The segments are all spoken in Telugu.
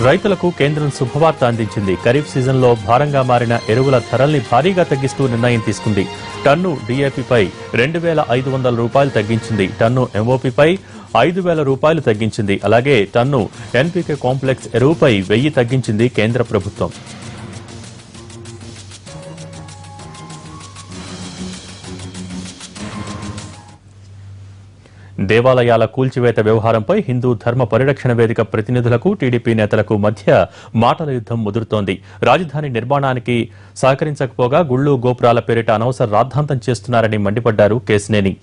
రైతులకు కేంద్రం శుభవార్త అందించింది. ఖరీఫ్ సీజన్లో భారంగా మారిన ఎరువుల ధరల్ని భారీగా తగ్గిస్తూ నిర్ణయం తీసుకుంది. టన్ను డీఏపీపై 2,500 రూపాయలు తగ్గించింది. టన్ను ఎంఓపీపై 5,000 రూపాయలు తగ్గించింది. అలాగే టన్ను ఎన్పీకే కాంప్లెక్స్ ఎరువుపై 1000 తగ్గించింది కేంద్ర ప్రభుత్వం. దేవాలయాల కూల్చివేత వ్యవహారంపై హిందూ ధర్మ పరిరక్షణ వేదిక ప్రతినిధులకు టీడీపీ నేతలకు మధ్య మాటల యుద్ధం ముదురుతోంది. రాజధాని నిర్మాణానికి సహకరించకపోగా గుళ్లు గోపురాల పేరిట అనవసర రాద్ధాంతం చేస్తున్నారని మండిపడ్డారు కేశినేని.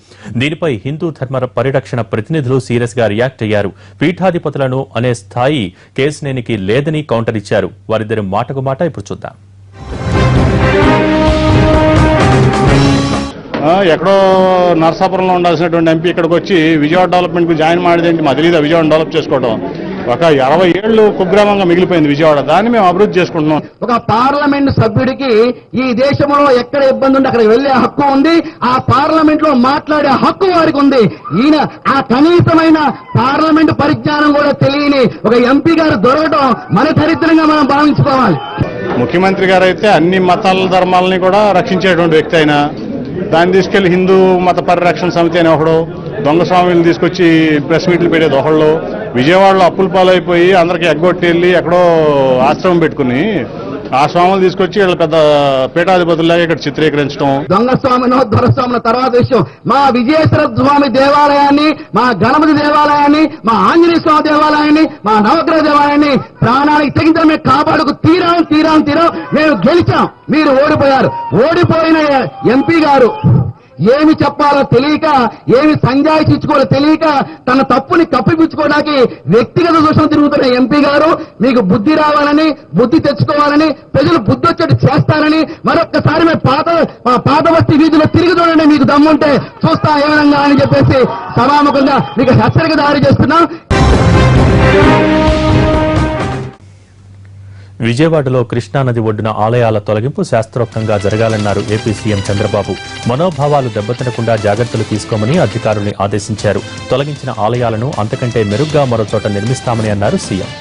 దీనిపై హిందూ ధర్మ పరిరక్షణ ప్రతినిధులు సీరియస్ గా రియాక్ట్ అయ్యారు. పీఠాధిపతులను అనే స్థాయి కేశినేనికి లేదని కౌంటర్ ఇచ్చారు. వారిద్దరి మాటకు మాట ఇప్పుడు చూద్దాం. ఎక్కడో నర్సాపురంలో ఉండాల్సినటువంటి ఎంపీ ఇక్కడికి వచ్చి విజయవాడ డెవలప్మెంట్ కు జాయిన్ మాడేదేంటి మా తెలియదు. విజయవాడ డెవలప్ చేసుకోవడం ఒక 60 ఏళ్లు కుగ్రామంగా మిగిలిపోయింది విజయవాడ. దాన్ని మేము అభివృద్ధి చేసుకుంటున్నాం. ఒక పార్లమెంట్ సభ్యుడికి ఈ దేశంలో ఎక్కడ ఇబ్బంది ఉంటే అక్కడికి వెళ్లే హక్కు ఉంది. ఆ పార్లమెంట్ లో మాట్లాడే హక్కు వారికి ఉంది. ఈయన ఆ కనీసమైన పార్లమెంట్ పరిజ్ఞానం కూడా తెలియని ఒక ఎంపీ గారు దొరకడం మన దరిద్రంగా మనం భావించుకోవాలి. ముఖ్యమంత్రి గారు అయితే అన్ని మతాల ధర్మాలని కూడా రక్షించేటువంటి వ్యక్తి అయినా దాన్ని తీసుకెళ్లి హిందూ మత పరిరక్షణ సమితి అనే ఒకడు, దొంగ స్వామిని తీసుకొచ్చి ప్రెస్ మీట్లు పెట్టేది ఒకళ్ళు, విజయవాడలో అప్పుల పాలైపోయి అందరికి ఎగ్గొట్టి వెళ్ళి ఎక్కడో ఆశ్రమం పెట్టుకుని ఆ స్వాములు తీసుకొచ్చి వీళ్ళ పెద్ద పీఠాధిపతుల్లాగా ఇక్కడ చిత్రీకరించడం. దొంగ స్వామినో దొరస్వామిన తర్వాత విషయం. మా విజయేశ్వర స్వామి దేవాలయాన్ని, మా గణపతి దేవాలయాన్ని, మా ఆంజనేయ స్వామి దేవాలయాన్ని, మా నవగ్రహ దేవాలయాన్ని ప్రాణానికి తెగించిన మేము కాపాడుకు తీరాం. మేము గెలిచాం, మీరు ఓడిపోయారు. ఓడిపోయిన ఎంపీ గారు ఏమి చెప్పాలో తెలియక, ఏమి సంజాయిషి ఇచ్చుకోవాలో తెలియక తన తప్పుని కప్పిపుచ్చుకోవడానికి వ్యక్తిగత దోషం తిరుగుతున్న ఎంపీ గారు మీకు బుద్ధి రావాలని, బుద్ధి తెచ్చుకోవాలని, ప్రజలు బుద్ధి వచ్చేట్టు చేస్తారని మరొక్కసారి మా పాత బస్తీ వీధిలో తిరిగి చూడండి. మీకు దమ్ముంటే చూస్తా ఏ విధంగా అని చెప్పేసి సభాముఖంగా మీకు హెచ్చరిక దారి చేస్తున్నాం. విజయవాడలో కృష్ణానది ఒడ్డున ఆలయాల తొలగింపు శాస్త్రోక్తంగా జరగాలన్నారు ఏపీ సీఎం చంద్రబాబు. మనోభావాలు దెబ్బతినకుండా జాగ్రత్తలు తీసుకోమని అధికారుల్ని ఆదేశించారు. తొలగించిన ఆలయాలను అంతకంటే మెరుగ్గా మరోచోట నిర్మిస్తామని అన్నారు సీఎం.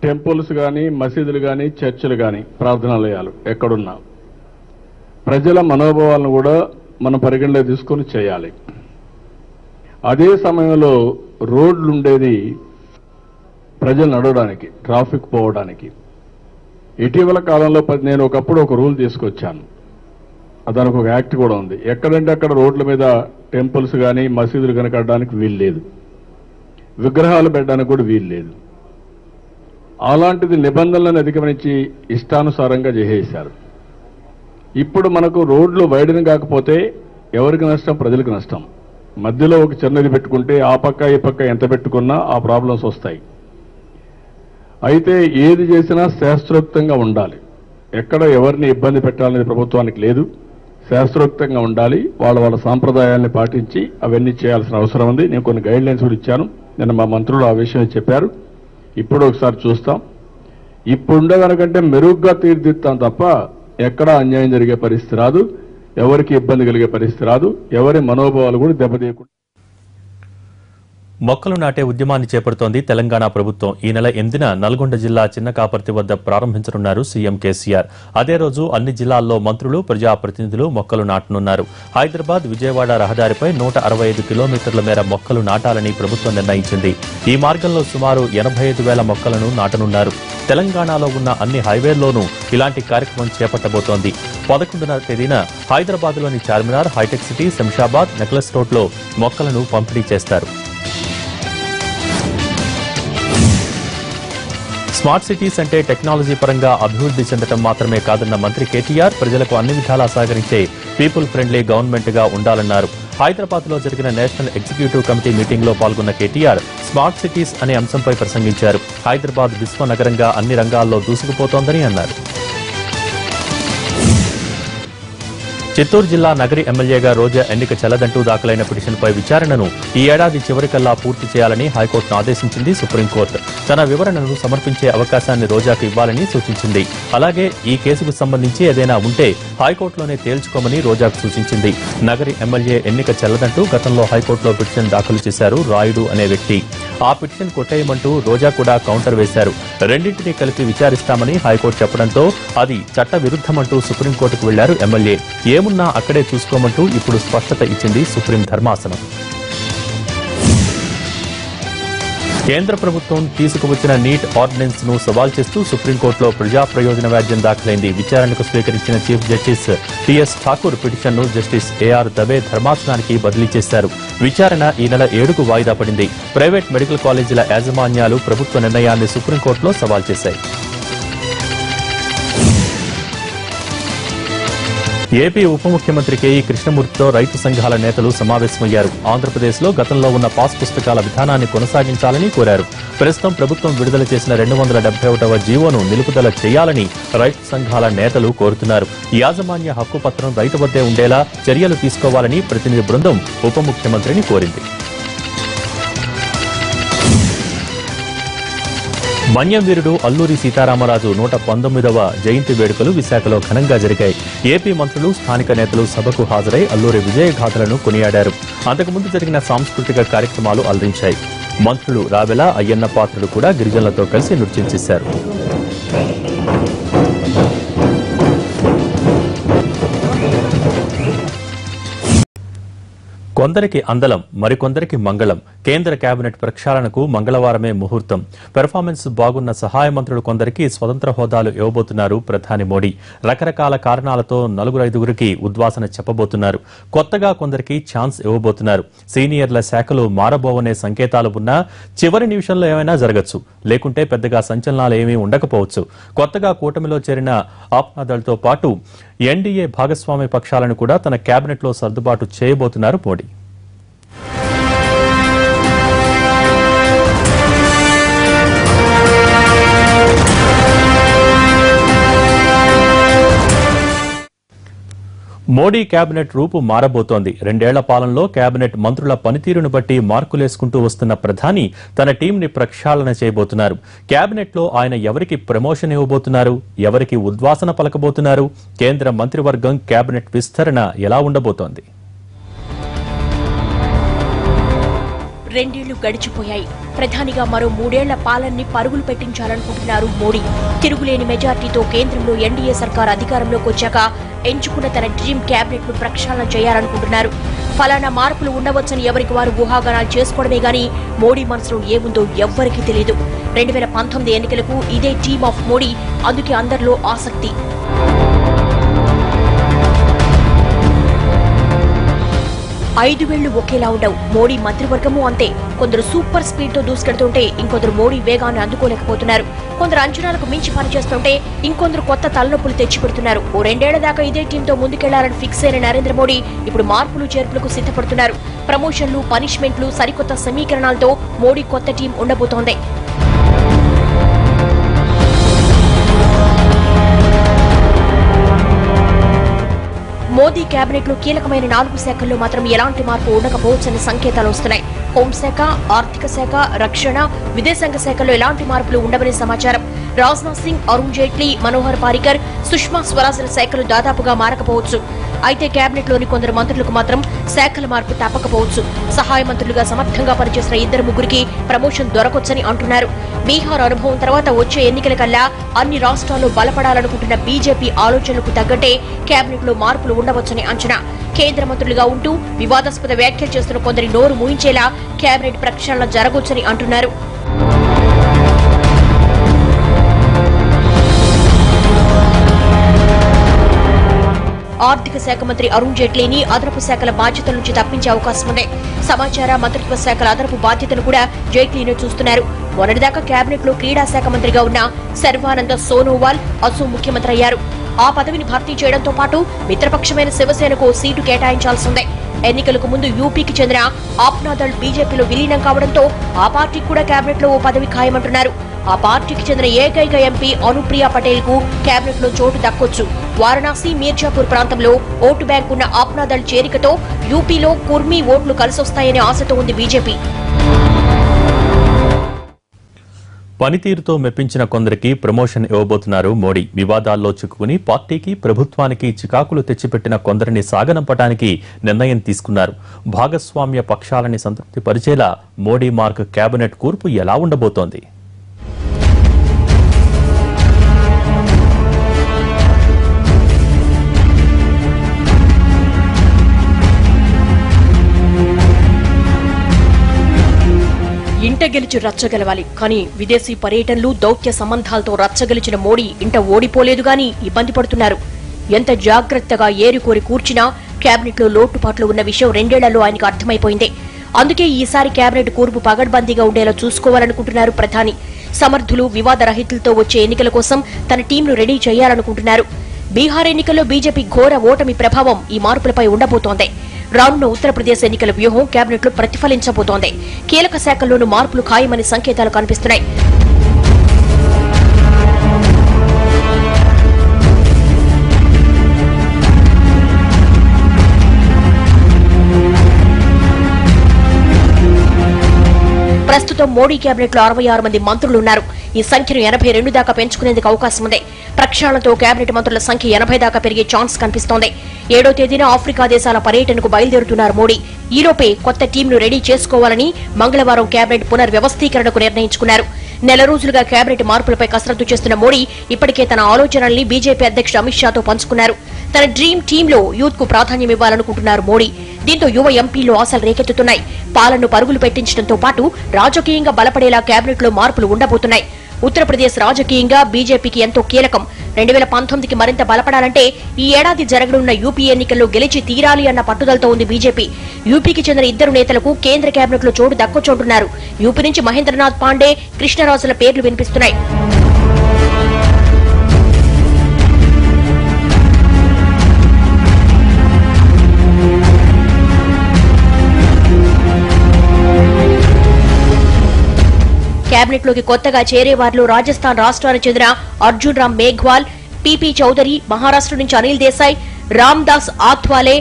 టెంపుల్స్ కానీ, మసీదులు కానీ, చర్చిలు కానీ, ప్రార్థనాలయాలు ఎక్కడున్నా ప్రజల మనోభావాలను కూడా మనం పరిగణలో తీసుకొని చేయాలి. అదే సమయంలో రోడ్లు ఉండేది ప్రజలు నడవడానికి, ట్రాఫిక్ పోవడానికి. ఇటీవల కాలంలో నేను ఒకప్పుడు ఒక రూల్ తీసుకొచ్చాను, దానికి ఒక యాక్ట్ కూడా ఉంది. ఎక్కడంటే అక్కడ రోడ్ల మీద టెంపుల్స్ కానీ మసీదులు కానీ కట్టడానికి వీలు లేదు, విగ్రహాలు పెట్టడానికి కూడా వీలు లేదు. అలాంటిది నిబంధనలను అధిగమించి ఇష్టానుసారంగా చేసేశారు. ఇప్పుడు మనకు రోడ్లు వైడన్ కాకపోతే ఎవరికి నష్టం? ప్రజలకు నష్టం. మధ్యలో ఒక చిన్నది పెట్టుకుంటే ఆ పక్క ఈ పక్క ఎంత పెట్టుకున్నా ఆ ప్రాబ్లమ్స్ వస్తాయి. అయితే ఏది చేసినా శాస్త్రోక్తంగా ఉండాలి. ఎక్కడ ఎవరిని ఇబ్బంది పెట్టాలనేది ప్రభుత్వానికి లేదు. శాస్త్రోక్తంగా ఉండాలి. వాళ్ళ సాంప్రదాయాల్ని పాటించి అవన్నీ చేయాల్సిన అవసరం ఉంది. నేను కొన్ని గైడ్ లైన్స్ కూడా ఇచ్చాను. నిన్న మా మంత్రులు ఆ విషయం చెప్పారు. ఇప్పుడు ఒకసారి చూస్తాం. ఇప్పుడుండేదానికంటే మెరుగ్గా తీర్చిదిద్దాం తప్ప ఎక్కడా అన్యాయం జరిగే పరిస్థితి రాదు, ఎవరికి ఇబ్బంది కలిగే పరిస్థితి రాదు, ఎవరి మనోభావాలు కూడా దెబ్బతీయకుండా. మొక్కలు నాటే ఉద్యమాన్ని చేపడుతోంది తెలంగాణ ప్రభుత్వం. ఈ నెల 8న నల్గొండ జిల్లా చిన్నకాపర్తి వద్ద ప్రారంభించనున్నారు సీఎం కేసీఆర్. అదే రోజు అన్ని జిల్లాల్లో మంత్రులు, ప్రజాప్రతినిధులు మొక్కలు నాటనున్నారు. హైదరాబాద్ విజయవాడ రహదారిపై 165 కిలోమీటర్ల మేర మొక్కలు నాటాలని ప్రభుత్వం నిర్ణయించింది. ఈ మార్గంలో సుమారు 85,000 మొక్కలను నాటనున్నారు. తెలంగాణలో ఉన్న అన్ని హైవేల్లోనూ ఇలాంటి కార్యక్రమం చేపట్టబోతోంది. 11వ తేదీన హైదరాబాద్లోని చార్మినార్, హైటెక్ సిటీ, శంషాబాద్, నెక్లెస్ రోడ్లో మొక్కలను పంపిణీ చేస్తారు. స్మార్ట్ సిటీస్ అంటే టెక్నాలజీ పరంగా అభివృద్ధి చెందడం మాత్రమే కాదన్న మంత్రి కేటీఆర్ ప్రజలకు అన్ని విధాలా సహకరించే పీపుల్ ఫ్రెండ్లీ గవర్నమెంట్ గా ఉండాలన్నారు. హైదరాబాద్ లో జరిగిన నేషనల్ ఎగ్జిక్యూటివ్ కమిటీ మీటింగ్ లో పాల్గొన్న కేటీఆర్ స్మార్ట్ సిటీస్ అనే అంశంపై ప్రసంగించారు. హైదరాబాద్ విశ్వ నగరంగా అన్ని రంగాల్లో దూసుకుపోతోందని అన్నారు. చిత్తూరు జిల్లా నగరి ఎమ్మెల్యేగా రోజా ఎన్నిక చెల్లదంటూ దాఖలైన పిటిషన్పై విచారణను ఈ ఏడాది చివరికల్లా పూర్తి చేయాలని హైకోర్టును ఆదేశించింది సుప్రీంకోర్టు. తన వివరణను సమర్పించే అవకాశాన్ని రోజాకు ఇవ్వాలని సూచించింది. అలాగే ఈ కేసుకు సంబంధించి ఏదైనా ఉంటే హైకోర్టులోనే తేల్చుకోమని రోజాకు సూచించింది. నగరి ఎమ్మెల్యే ఎన్నిక చెల్లదంటూ గతంలో హైకోర్టులో పిటిషన్ దాఖలు చేశారు రాయుడు అనే వ్యక్తి. ఆ పిటిషన్ కొట్టేయమంటూ రోజా కూడా కౌంటర్ వేశారు. రెండింటినీ కలిపి విచారిస్తామని హైకోర్టు చెప్పడంతో అది చట్ట విరుద్ధమంటూ సుప్రీంకోర్టుకు వెళ్లారు ఎమ్మెల్యే. ఏమున్నా అక్కడే చూసుకోమంటూ ఇప్పుడు స్పష్టత ఇచ్చింది సుప్రీం ధర్మాసనం. కేంద్ర ప్రభుత్వం తీసుకువచ్చిన నీట్ ఆర్డినెన్స్ ను సవాల్ చేస్తూ సుప్రీంకోర్టులో ప్రజా ప్రయోజన వ్యాజ్యం దాఖలైంది. విచారణకు స్వీకరించిన చీఫ్ జస్టిస్ టిఎస్ ఠాకూర్ పిటిషన్ను జస్టిస్ ఏఆర్ దబే ధర్మాసనానికి బదిలీ చేశారు. విచారణ ఈ నెల 7కు వాయిదా పడింది. ప్రైవేట్ మెడికల్ కాలేజీల యాజమాన్యాలు ప్రభుత్వ నిర్ణయాన్ని సుప్రీంకోర్టులో సవాల్ చేశాయి. ఏపీ ఉప ముఖ్యమంత్రి కేఈ కృష్ణమూర్తితో రైతు సంఘాల నేతలు సమావేశమయ్యారు. ఆంధ్రప్రదేశ్లో గతంలో ఉన్న పాస్ పుస్తకాల విధానాన్ని కొనసాగించాలని కోరారు. ప్రస్తుతం ప్రభుత్వం విడుదల చేసిన 271వ జీవోను నిలుపుదల చేయాలని రైతు సంఘాల నేతలు కోరుతున్నారు. యాజమాన్య హక్కు పత్రం రైతు వద్దే ఉండేలా చర్యలు తీసుకోవాలని ప్రతినిధి బృందం ఉప ముఖ్యమంత్రిని కోరింది. మన్యం వీరుడు అల్లూరి సీతారామరాజు 119వ జయంతి వేడుకలు విశాఖలో ఘనంగా జరిగాయి. ఏపీ మంత్రులు, స్థానిక నేతలు సభకు హాజరై అల్లూరి విజయగాథలను కొనియాడారు. అంతకుముందు జరిగిన సాంస్కృతిక కార్యక్రమాలు అలరించాయి. మంత్రులు రావెల, అయ్యన్న పాత్రుడు కూడా గిరిజనులతో కలిసి నృత్యం చేశారు. కొందరికి అందలం, మరికొందరికి మంగళం. కేంద్ర కేబినెట్ ప్రక్షాళనకు మంగళవారమే ముహూర్తం. పెర్ఫార్మెన్స్ బాగున్న సహాయ మంత్రులు కొందరికి స్వతంత్ర హోదాలు ఇవ్వబోతున్నారు ప్రధాని మోడీ. రకరకాల కారణాలతో 4-5గురికి ఉద్వాసన చెప్పబోతున్నారు. కొత్తగా కొందరికి ఛాన్స్ ఇవ్వబోతున్నారు. సీనియర్ల శాఖలు మారబోవనే సంకేతాలు ఉన్నా చివరి నిమిషంలో ఏమైనా జరగచ్చు, లేకుంటే పెద్దగా సంచలనాలు ఏమీ ఉండకపోవచ్చు. కొత్తగా కూటమిలో చేరిన ఆప్నాదళ్తో పాటు ఎన్డీఏ భాగస్వామ్య పక్షాలను కూడా తన కేబినెట్లో సర్దుబాటు చేయబోతున్నారు మోడీ. మోడీ కేబినెట్ రూపు మారబోతోంది. 2 ఏళ్ల పాలనలో కేబినెట్ మంత్రుల పనితీరును బట్టి మార్కులేసుకుంటూ వస్తున్న ప్రధాని తన టీంని ప్రక్షాళన చేయబోతున్నారు. కేబినెట్లో ఆయన ఎవరికి ప్రమోషన్ ఇవ్వబోతున్నారు, ఎవరికి ఉద్వాసన పలకబోతున్నారు, కేంద్ర మంత్రివర్గం కేబినెట్ విస్తరణ ఎలా ఉండబోతోంది? 2 ఏళ్లు గడిచిపోయాయి. ప్రధానిగా మరో 3 ఏళ్ల పాలనని పరుగులు పెట్టించాలనుకుంటున్నారు మోడీ. తిరుగులేని మెజార్టీతో కేంద్రంలో ఎన్డీఏ సర్కార్ అధికారంలోకి వచ్చాక ఎంచుకున్న తన డ్రీమ్ కేబినెట్ ను ప్రక్షాళన చేయాలనుకుంటున్నారు. ఫలానా మార్పులు ఉండవచ్చని ఎవరికి వారు ఊహాగానాలు చేసుకోవడమే గానీ మోడీ మనసులో ఏముందో ఎవ్వరికీ తెలియదు. 2019 ఎన్నికలకు ఇదే టీమ్ ఆఫ్ మోడీ, అందుకే అందరిలో ఆసక్తి. ఐదు వేళ్లు ఒకేలా ఉండవు. మోడీ మంత్రివర్గము అంతే. కొందరు సూపర్ స్పీడ్ తో దూసుకెడుతుంటే ఇంకొందరు మోడీ వేగాన్ని అందుకోలేకపోతున్నారు. కొందరు అంచనాలకు మించి పనిచేస్తుంటే ఇంకొందరు కొత్త తలనొప్పులు తెచ్చిపెడుతున్నారు. ఓ 2 ఏళ్ల దాకా ఇదే టీంతో ముందుకెళ్లాలని ఫిక్స్ అయిన నరేంద్ర మోడీ ఇప్పుడు మార్పులు చేర్పులకు సిద్ధపడుతున్నారు. ప్రమోషన్లు, పనిష్మెంట్లు, సరికొత్త సమీకరణాలతో మోడీ కొత్త టీం ఉండబోతోంది. మోదీ కేబినెట్ లో కీలకమైన 4 శాఖల్లో మాత్రం ఎలాంటి మార్పు ఉండకపోవచ్చని సంకేతాలు వస్తున్నాయి. హోంశాఖ, ఆర్థిక శాఖ, రక్షణ, విదేశాంగ శాఖల్లో ఎలాంటి మార్పులు ఉండవని సమాచారం. రాజ్నాథ్ సింగ్, అరుణ్ జైట్లీ, మనోహర్ పారికర్, సుష్మా స్వరాజ్ల శాఖలు దాదాపుగా మారకపోవచ్చు. అయితే కేబినెట్ లోని కొందరు మంత్రులకు మాత్రం శాఖల మార్పు తప్పకపోవచ్చు. సహాయ మంత్రులుగా సమర్థంగా పనిచేసిన 2-3కి ప్రమోషన్ దొరకొచ్చని అంటున్నారు. బీహార్ అనుభవం తర్వాత వచ్చే ఎన్నికల కల్లా అన్ని రాష్ట్రాల్లో బలపడాలనుకుంటున్న బీజేపీ ఆలోచనలకు తగ్గట్టే కేబినెట్ లో మార్పులు ఉండవచ్చని అంచనా. కేంద్ర మంత్రులుగా ఉంటూ వివాదాస్పద వ్యాఖ్యలు చేస్తున్న కొందరి నోరు మూయించేలా కేబినెట్ ప్రక్షాళన జరగొచ్చని అంటున్నారు. ఆర్థిక శాఖ మంత్రి అరుణ్ జైట్లీని అదనపు శాఖల బాధ్యతల నుంచి తప్పించే అవకాశం ఉంది. సమాచార మంత్రిత్వ శాఖల అదనపు బాధ్యతను కూడా జైట్లీనే చూస్తున్నారు. మొన్నటిదాకా కేబినెట్ లో క్రీడా శాఖ మంత్రిగా ఉన్న సర్వానంద సోనోవాల్ అసోం ముఖ్యమంత్రి అయ్యారు. ఆ పదవిని భర్తీ చేయడంతో పాటు మిత్రపక్షమైన శివసేనకు సీటు కేటాయించాల్సిందే. ఎన్నికలకు ముందు యూపీకి చెందిన ఆప్నాదళ్ బీజేపీలో విలీనం కావడంతో ఆ పార్టీకి కూడా కేబినెట్ లో ఓ పదవి ఖాయమంటున్నారు. ఆ పార్టీకి చెందిన ఏకైక ఎంపీ అనుప్రియా పటేల్ కు కేబినెట్ లో చోటు దక్కొచ్చు. వారణాసి, మీర్జాపూర్ ప్రాంతంలో ఓటు బ్యాంక్ ఉన్న ఆప్నాదళ్ చేరికతో యూపీలో కుర్మీ ఓట్లు కలిసొస్తాయనే ఆశతో ఉంది బీజేపీ. పనితీరుతో మెప్పించిన కొందరికి ప్రమోషన్ ఇవ్వబోతున్నారు మోడీ. వివాదాల్లో చిక్కుకుని పార్టీకి, ప్రభుత్వానికి చికాకులు తెచ్చిపెట్టిన కొందరిని సాగనంపడానికి నిర్ణయం తీసుకున్నారు. భాగస్వామ్య పక్షాలని సంతృప్తి పరిచేలా మోడీ మార్క్ కేబినెట్ కూర్పు ఎలా ఉండబోతోంది? ఇంట గెలిచి రచ్చగలవాలి, కానీ విదేశీ పర్యటనలు, దౌత్య సంబంధాలతో రచ్చగలిచిన మోడీ ఇంట ఓడిపోలేదు గాని ఇబ్బంది పడుతున్నారు. ఎంత జాగ్రత్తగా ఏరుకోరి కూర్చినా కేబినెట్ లో లోటుపాట్లు ఉన్న విషయం 2 ఏళ్లలో ఆయనకు అర్థమైపోయింది. అందుకే ఈసారి కేబినెట్ కూర్పు పగడ్బందీగా ఉండేలా చూసుకోవాలనుకుంటున్నారు ప్రధాని. సమర్థులు, వివాద రహితులతో వచ్చే ఎన్నికల కోసం తన టీంను రెడీ చేయాలనుకుంటున్నారు. బీహార్ ఎన్నికల్లో బీజేపీ ఘోర ఓటమి ప్రభావం ఈ మార్పులపై ఉండబోతోంది. రానున్న ఉత్తరప్రదేశ్ ఎన్నికల వ్యూహం కేబినెట్ లో ప్రతిఫలించబోతోంది. కీలక శాఖల్లోనూ మార్పులు ఖాయమని సంకేతాలు కనిపిస్తున్నాయి. ప్రస్తుతం మోడీ కేబినెట్ లో 66 మంది మంత్రులున్నారు. ఈ సంఖ్యను 82 దాకా పెంచుకునేందుకు అవకాశం ఉంది. ప్రక్షాళనతో కేబినెట్ మంత్రుల సంఖ్య 80 దాకా పెరిగే ఛాన్స్ కనిపిస్తోంది. 7వ తేదీన ఆఫ్రికా దేశాల పర్యటనకు బయలుదేరుతున్నారు మోడీ. ఈలోపే కొత్త టీంను రెడీ చేసుకోవాలని మంగళవారం కేబినెట్ పునర్వ్యవస్థీకరణకు నిర్ణయించుకున్నారు. నెల రోజులుగా కేబినెట్ మార్పులపై కసరత్తు చేస్తున్న మోడీ ఇప్పటికే తన ఆలోచనల్ని బీజేపీ అధ్యక్షుడు అమిత్ షాతో పంచుకున్నారు. తన డ్రీమ్ టీంలో యూత్ కు ప్రాధాన్యం ఇవ్వాలనుకుంటున్నారు మోడీ. దీంతో యువ ఎంపీలు ఆశలు రేకెత్తుతున్నాయి. పాలనను పరుగులు పెట్టించడంతో పాటు రాజకీయంగా బలపడేలా కేబినెట్ లో మార్పులు ఉండబోతున్నాయి. ఉత్తరప్రదేశ్ రాజకీయంగా బీజేపీకి ఎంతో కీలకం. 2019కి మరింత బలపడాలంటే ఈ ఏడాది జరగనున్న యూపీ ఎన్నికల్లో గెలిచి తీరాలి అన్న పట్టుదలతో ఉంది బీజేపీ. యూపీకి చెందిన 2 నేతలకు కేంద్ర కేబినెట్ లో చోటు దక్కొచ్చుంటున్నారు. యూపీ నుంచి మహేంద్రనాథ్ పాండే, కృష్ణరాజుల పేర్లు వినిపిస్తున్నాయి. కేబినెట్ లోకి కొత్తగా చేరే వారిలో రాజస్థాన్ రాష్ట్రానికి చెందిన అర్జున్ రామ్ మేఘ్వాల్, పీపీ చౌదరి, మహారాష్ట్ర నుంచి అనిల్ దేశాయ్, రామ్ దాస్ ఆథ్వాలే,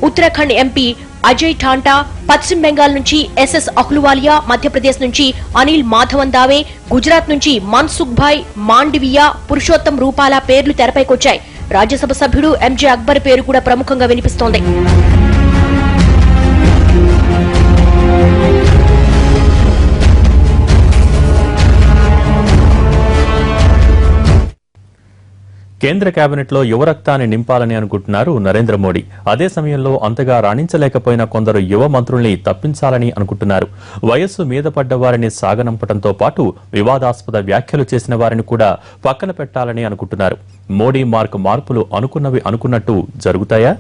ఉత్తరాఖండ్ ఎంపీ అజయ్ ఠాంటా, పశ్చిమ బెంగాల్ నుంచి ఎస్ఎస్ అహ్లువాలియా, మధ్యప్రదేశ్ నుంచి అనిల్ మాధవన్ దావే, గుజరాత్ నుంచి మన్సుఖ్ భాయ్ మాండవియా, పురుషోత్తం రూపాల పేర్లు తెరపైకొచ్చాయి. రాజ్యసభ సభ్యుడు ఎంజే అక్బర్ పేరు కూడా ప్రముఖంగా వినిపిస్తోంది. కేంద్ర కేబినెట్లో యువరక్తాన్ని నింపాలని అనుకుంటున్నారు నరేంద్ర మోడీ. అదే సమయంలో అంతగా రాణించలేకపోయిన కొందరు యువ మంత్రుల్ని తప్పించాలని అనుకుంటున్నారు. వయస్సు మీద పడ్డ వారిని సాగనంపడంతో పాటు వివాదాస్పద వ్యాఖ్యలు చేసిన వారిని కూడా పక్కన పెట్టాలని అనుకుంటున్నారు. మోడీ మార్పులు అనుకున్నవి అనుకున్నట్టు జరుగుతాయా?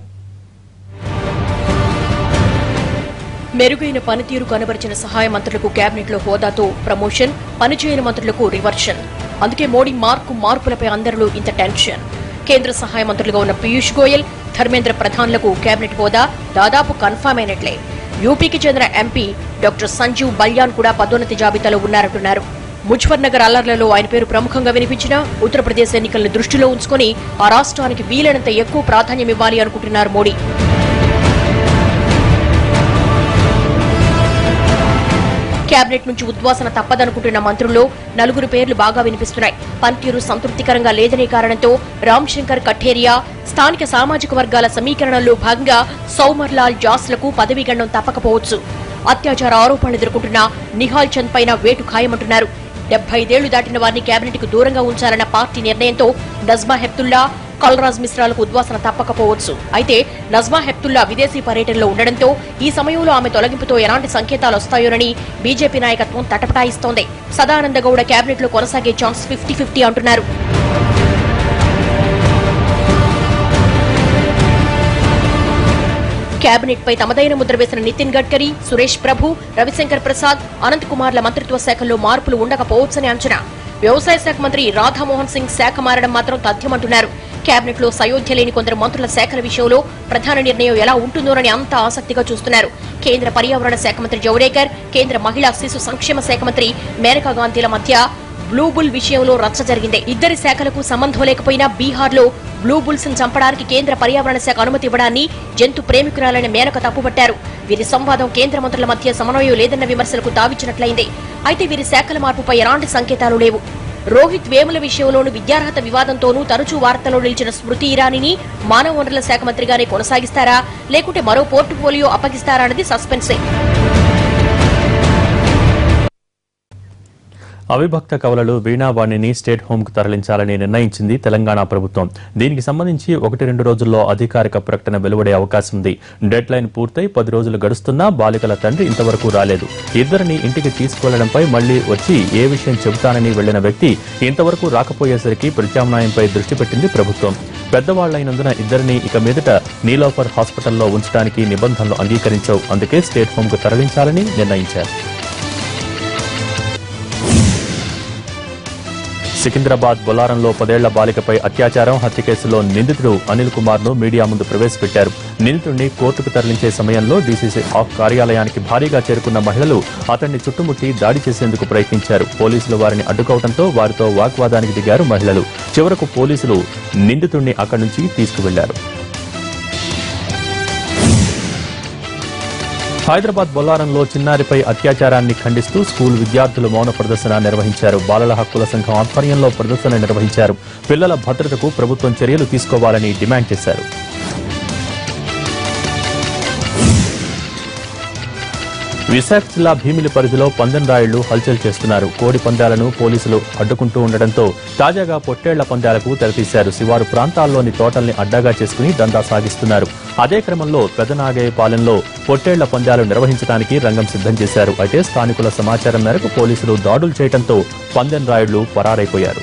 మెరుగైన పనితీరు కనబరిచిన సహాయ మంత్రులకు కేబినెట్లో హోదాతో ప్రమోషన్, పనిచేయని మంత్రులకు రివర్షన్. అందుకే మోడీ మార్పులపై అందరిలో ఇంత టెన్షన్. కేంద్ర సహాయ మంత్రులుగా ఉన్న పీయూష్ గోయల్, ధర్మేంద్ర ప్రధాన్లకు కేబినెట్ హోదా దాదాపు కన్ఫర్మ్ అయినట్లే. యూపీకి చెందిన ఎంపీ డాక్టర్ సంజీవ్ బల్యాన్ కూడా పదోన్నతి జాబితాలో ఉన్నారంటున్నారు. ముజఫర్నగర్ అల్లర్లలో ఆయన పేరు ప్రముఖంగా వినిపించినా ఉత్తరప్రదేశ్ ఎన్నికలను దృష్టిలో ఉంచుకుని ఆ రాష్ట్రానికి వీలైనంత ఎక్కువ ప్రాధాన్యం ఇవ్వాలి అనుకుంటున్నారు మోడీ. కేబినెట్ నుంచి ఉద్వాసన తప్పదనుకుంటున్న మంత్రుల్లో 4 పేర్లు బాగా వినిపిస్తున్నాయి. పనితీరు సంతృప్తికరంగా లేదనే కారణంతో రామ్ శంకర్ కఠేరియా, స్థానిక సామాజిక వర్గాల సమీకరణలో భాగంగా సౌమర్లాల్ జాస్లకు పదవీ గండం తప్పకపోవచ్చు. అత్యాచార ఆరోపణలు ఎదుర్కొంటున్న నిహాల్ చంద్ పైన వేటు ఖాయమంటున్నారు. 75 ఏళ్లు దాటిన వారిని కేబినెట్ కు దూరంగా ఉంచాలన్న పార్టీ నిర్ణయంతో నజ్మా హెప్తుల్లా, కల్రాజ్ మిశ్రాలకు ఉద్వాసన తప్పకపోవచ్చు. అయితే నజ్మా హెప్తుల్లా విదేశీ పర్యటనలో ఉండడంతో ఈ సమయంలో ఆమె తొలగింపుతో ఎలాంటి సంకేతాలు వస్తాయోనని బీజేపీ నాయకత్వం తటపటాయిస్తోంది. సదానంద గౌడ కేబినెట్ లో కొనసాగే ఛాన్స్ 50-50 అంటున్నారు. కేబినెట్ పై తమదైన ముద్ర వేసిన నితిన్ గడ్కరీ, సురేష్ ప్రభు, రవిశంకర్ ప్రసాద్, అనంత్ కుమార్ల మంత్రిత్వ శాఖల్లో మార్పులు ఉండకపోవచ్చని అంచనా. వ్యవసాయ శాఖ మంత్రి రాధామోహన్ సింగ్ శాఖ మారడం మాత్రం తథ్యమంటున్నారు. కేబినెట్ లో సయోధ్య లేని కొందరు మంత్రుల శాఖల విషయంలో ప్రధాన నిర్ణయం ఎలా ఉంటుందోనని అంతా ఆసక్తిగా చూస్తున్నారు. కేంద్ర పర్యావరణ శాఖ మంత్రి జవడేకర్, కేంద్ర మహిళా శిశు సంక్షేమ శాఖ మంత్రి మేనకా గాంధీల మధ్య బ్లూబుల్ విషయంలో రచ్చ జరిగింది. ఇద్దరి శాఖలకు సంబంధం లేకపోయినా బీహార్లో బ్లూ బుల్స్ ను చంపడానికి కేంద్ర పర్యావరణ శాఖ అనుమతి ఇవ్వడాన్ని జంతు ప్రేమికురాలైన మేనక తప్పుపట్టారు. వీరి సంవాదం కేంద్ర మంత్రుల మధ్య సమన్వయం లేదన్న విమర్శలకు తావిచ్చినట్లయింది. అయితే వీరి శాఖల మార్పుపై ఎలాంటి సంకేతాలు లేవు. రోహిత్ వేముల విషయంలోనూ విద్యార్హత వివాదంతోనూ తరచూ వార్తల్లో నిలిచిన స్మృతి ఇరానీని మానవ వనరుల శాఖ మంత్రిగానే కొనసాగిస్తారా, లేకుంటే మరో పోర్టుఫోలియో అప్పగిస్తారా అనేది సస్పెన్సే. అవిభక్త కవలలు వీణావాణిని స్టేట్ హోమ్ కు తరలించాలని నిర్ణయించింది తెలంగాణ ప్రభుత్వం. దీనికి సంబంధించి 1-2 రోజుల్లో అధికారిక ప్రకటన వెలువడే అవకాశం ఉంది. డెడ్ లైన్ పూర్తయి 10 రోజులు గడుస్తున్నా బాలికల తండ్రి ఇంతవరకు రాలేదు. ఇద్దరిని ఇంటికి తీసుకువెళ్లడంపై మళ్లీ వచ్చి ఏ విషయం చెబుతానని వెళ్లిన వ్యక్తి ఇంతవరకు రాకపోయేసరికి ప్రత్యామ్నాయంపై దృష్టి పెట్టింది ప్రభుత్వం. పెద్దవాళ్లైనందున ఇద్దరిని ఇక మీదట నీలోఫర్ హాస్పిటల్లో ఉంచడానికి నిబంధనలు అంగీకరించవు. అందుకే స్టేట్ హోమ్ కు తరలించాలని నిర్ణయించారు. సికింద్రాబాద్ బొలారంలో 10 ఏళ్ల బాలికపై అత్యాచారం, హత్య కేసులో నిందితుడు అనిల్ కుమార్ ను మీడియా ముందు ప్రవేశపెట్టారు. నిందితుడిని కోర్టుకు తరలించే సమయంలో డీసీసీ ఆఫ్ కార్యాలయానికి భారీగా చేరుకున్న మహిళలు అతన్ని చుట్టుముట్టి దాడి చేసేందుకు ప్రయత్నించారు. పోలీసులు వారిని అడ్డుకోవడంతో వారితో వాగ్వాదానికి దిగారు మహిళలు. చివరకు పోలీసులు నిందితుడిని అక్కడి నుంచి తీసుకువెళ్లారు. హైదరాబాద్ బొల్లారంలో చిన్నారిపై అత్యాచారాన్ని ఖండిస్తూ స్కూల్ విద్యార్థులు మౌన ప్రదర్శన నిర్వహించారు. బాలల హక్కుల సంఘం ఆధ్వర్యంలో ప్రదర్శన నిర్వహించారు. పిల్లల భద్రతకు ప్రభుత్వం చర్యలు తీసుకోవాలని డిమాండ్ చేశారు. విశాఖ జిల్లా భీమిలి పరిధిలో పందెం రాయుళ్లు హల్చల్ చేస్తున్నారు. కోడి పందాలను పోలీసులు అడ్డుకుంటూ ఉండడంతో తాజాగా పొట్టేళ్ల పందాలకు తెరతీశారు. శివారు ప్రాంతాల్లోని తోటల్ని అడ్డాగా చేసుకుని దందా సాగిస్తున్నారు. అదే క్రమంలో పెదనాగేయపాలెంలో పొట్టేళ్ల పందాలు నిర్వహించడానికి రంగం సిద్ధం చేశారు. అయితే స్థానికుల సమాచారం మేరకు పోలీసులు దాడులు చేయడంతో పందెం రాయుళ్లు పరారైపోయారు.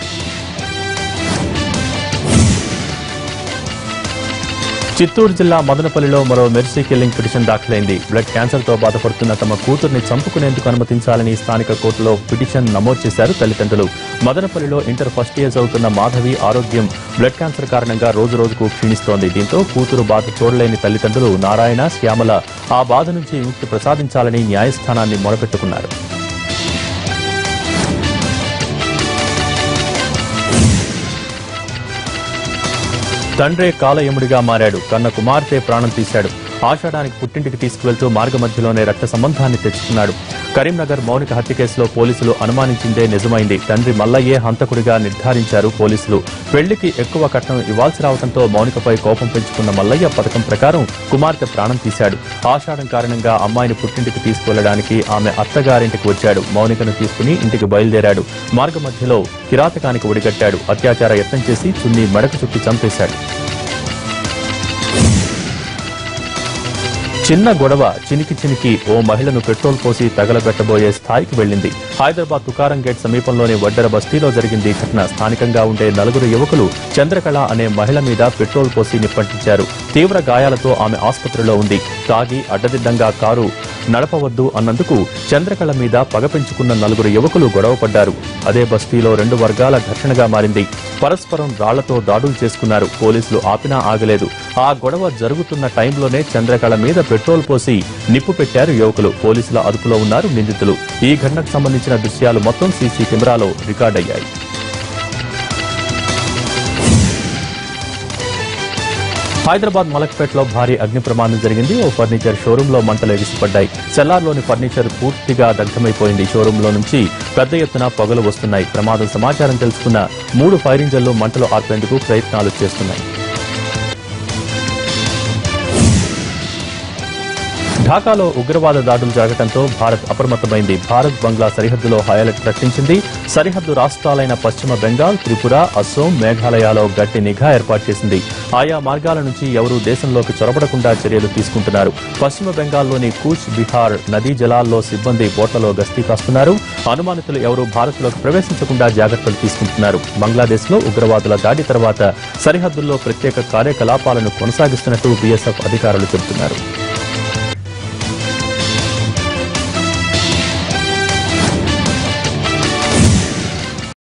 చిత్తూరు జిల్లా మదనపల్లిలో మరో మెర్సీ కిల్లింగ్ పిటిషన్ దాఖలైంది. బ్లడ్ క్యాన్సర్తో బాధపడుతున్న తమ కూతుర్ని చంపుకునేందుకు అనుమతించాలని స్థానిక కోర్టులో పిటిషన్ నమోదు చేశారు తల్లిదండ్రులు. మదనపల్లిలో ఇంటర్ ఫస్ట్ ఇయర్ చదువుతున్న మాధవి ఆరోగ్యం బ్లడ్ క్యాన్సర్ కారణంగా రోజురోజుకు క్షీణిస్తోంది. దీంతో కూతురు బాధ చూడలేని తల్లిదండ్రులు నారాయణ, శ్యామల ఆ బాధ నుంచి విముక్తి ప్రసాదించాలని న్యాయస్థానాన్ని మొరపెట్టుకున్నారు. తండ్రే కాలయముడిగా మారాడు. కన్న కుమార్తె ప్రాణం తీశాడు. ఆషాఢానికి పుట్టింటికి తీసుకువెళ్తూ మార్గ మధ్యలోనే రక్త సంబంధాన్ని తెచ్చుకున్నాడు. కరీంనగర్ మౌనిక హత్య కేసులో పోలీసులు అనుమానించిందే నిజమైంది. తండ్రి మల్లయ్యే హంతకుడిగా నిర్ధారించారు పోలీసులు. పెళ్లికి ఎక్కువ కట్నం ఇవ్వాల్సి రావడంతో మౌనికపై కోపం పెంచుకున్న మల్లయ్య పథకం ప్రకారం కుమార్తె ప్రాణం తీశాడు. ఆషాఢం కారణంగా అమ్మాయిని పుట్టింటికి తీసుకువెళ్లడానికి ఆమె అత్తగారింటికి వచ్చాడు. మౌనికను తీసుకుని ఇంటికి బయలుదేరాడు. మార్గ మధ్యలో కిరాతకానికి ఒడిగట్టాడు. అత్యాచార యత్నం చేసి చున్నీ మెడకు చుట్టి చంపేశాడు. చిన్న గొడవ చినికి ఓ మహిళను పెట్రోల్ పోసి తగలబెట్టబోయే స్థాయికి వెళ్లింది. హైదరాబాద్ తుకారం గేట్ సమీపంలోని వడ్డెర బస్తీలో జరిగింది ఘటన. స్థానికంగా ఉండే 4 యువకులు చంద్రకళ అనే మహిళ మీద పెట్రోల్ పోసి నిప్పంటించారు. తీవ్ర గాయాలతో ఆమె ఆసుపత్రిలో ఉంది. తాగి అడ్డదిడ్డంగా కారు నడపవద్దు అన్నందుకు చంద్రకళ మీద పగ పెంచుకున్న 4 యువకులు గొడవపడ్డారు. అదే బస్తీలో 2 వర్గాల ఘర్షణగా మారింది. పరస్పరం రాళ్లతో దాడులు చేసుకున్నారు. పోలీసులు ఆపినా ఆగలేదు. ఆ గొడవ జరుగుతున్న టైంలోనే చంద్రకళ మీద పెట్రోల్ పోసి నిప్పు పెట్టారు యువకులు. పోలీసుల అదుపులో ఉన్నారు నిందితులు. ఈ ఘటనకు సంబంధించిన దృశ్యాలు మొత్తం సీసీ కెమెరాలో రికార్డయ్యాయి. హైదరాబాద్ మలక్పేటలో భారీ అగ్ని ప్రమాదం జరిగింది. ఓ ఫర్నిచర్ షోరూంలో మంటలు ఎగిసిపడ్డాయి. సెల్లార్లోని ఫర్నిచర్ పూర్తిగా దగ్ధమైపోయింది. షోరూంలో నుంచి పెద్ద ఎత్తున పొగలు వస్తున్నాయి. ప్రమాదం సమాచారం తెలుసుకున్న 3 ఫైర్ ఇంజన్లు మంటలు ఆర్పేందుకు ప్రయత్నాలు చేస్తున్నాయి. ఢాకాలో ఉగ్రవాద దాడులు జరగడంతో భారత్ అప్రమత్తమైంది. భారత్ బంగ్లా సరిహద్దులో హై అలర్ట్ ప్రకటించింది. సరిహద్దు రాష్ట్రాలైన పశ్చిమ బెంగాల్, త్రిపుర, అస్సోం, మేఘాలయలో గట్టి నిఘా ఏర్పాటు చేసింది. ఆయా మార్గాల నుంచి ఎవరూ దేశంలోకి చొరబడకుండా చర్యలు తీసుకుంటున్నారు. పశ్చిమ బెంగాల్లోని కూచ్ బిహార్ నదీ జలాల్లో సిబ్బంది బోట్లలో గస్తీ కాస్తున్నారు. అనుమానితులు ఎవరూ భారత్లోకి ప్రవేశించకుండా జాగ్రత్తలు తీసుకుంటున్నారు. బంగ్లాదేశ్లో ఉగ్రవాదుల దాడి తర్వాత సరిహద్దుల్లో ప్రత్యేక కార్యకలాపాలను కొనసాగిస్తున్నట్టు బీఎస్ఎఫ్ అధికారులు చెబుతున్నారు.